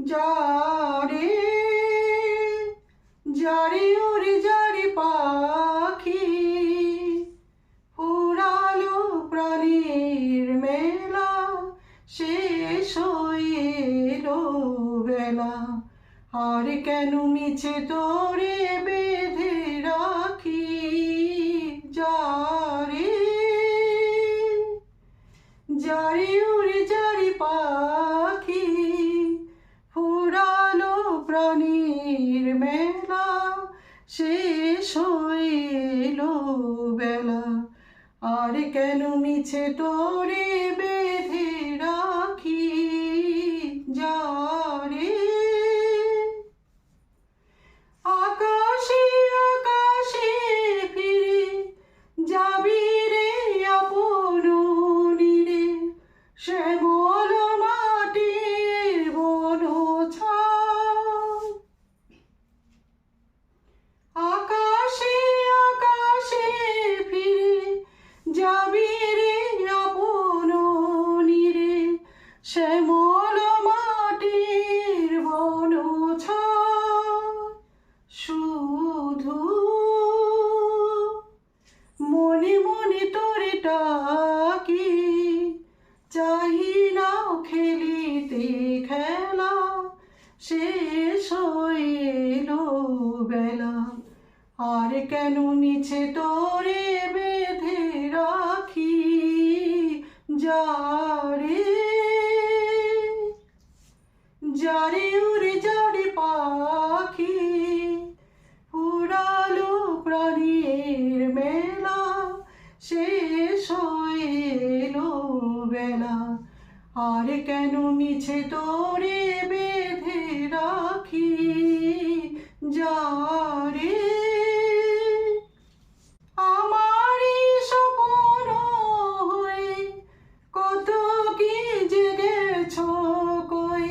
যারে যারে উড়ে যারে পাখি ফুরালো প্রাণীর মেলা শেষ হয়ে এলো বেলা আর কেন মিছে তোরে বেঁধে রাখি যারে যারে উড়ে যারে পাখি ফুরালো প্রাণীর মেলা শেষ হয়ে এলো বেলা আর কেন মিছে তোরে বেঁধে রাখি যারে আকাশে আকাশে ফিরে যাবি রে আপন নীরে শ্যামল মাটির বন ছাই আকাশে আকাশে ফিরে যাবি রে আপন নীরে শ্যামল মাটির বন ছাই শুধু মনে মনে তোরে ডাকি চাহি না খেলিতে খেলা শেষ হয়ে এলো বেলা আর কেন মিছে তোরে বেঁধে রাখি যারে যারে উড়ে যারে পাখি ফুরালো প্রাণীর মেলা শেষ হয়ে এলো বেলা আর কেন মিছে তোরে বেঁধে রাখি যারে আমারই স্বপ্ন হয়ে কত কি জেগেছ কই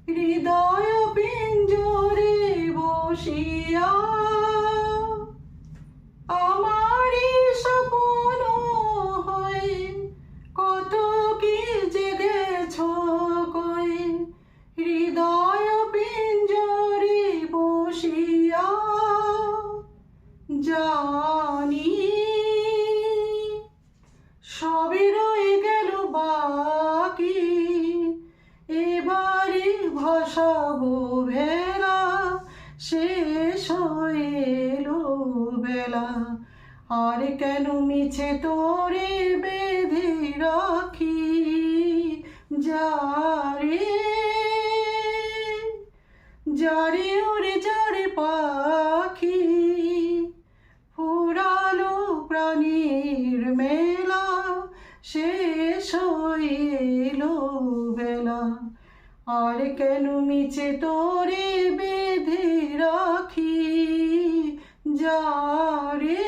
হৃদয় পিঞ্জরে বসিয়া আমারই স্বপ্ন হয়ে কত কি জেগেছ কই হৃদয় পিঞ্জরে বসিয়া জানি সবে রয়ে গেল বাকি এবারে ভাসাবো ভেলা শেষ হয়ে এলো বেলা আর কেন মিছে তোরে বেঁধে রাখি যারে যারে উড়ে যারে পাখি ফুরালো প্রাণীর মেলা শেষ হয়ে এলো বেলা আর কেন মিছে তোরে বেঁধে রাখি যারে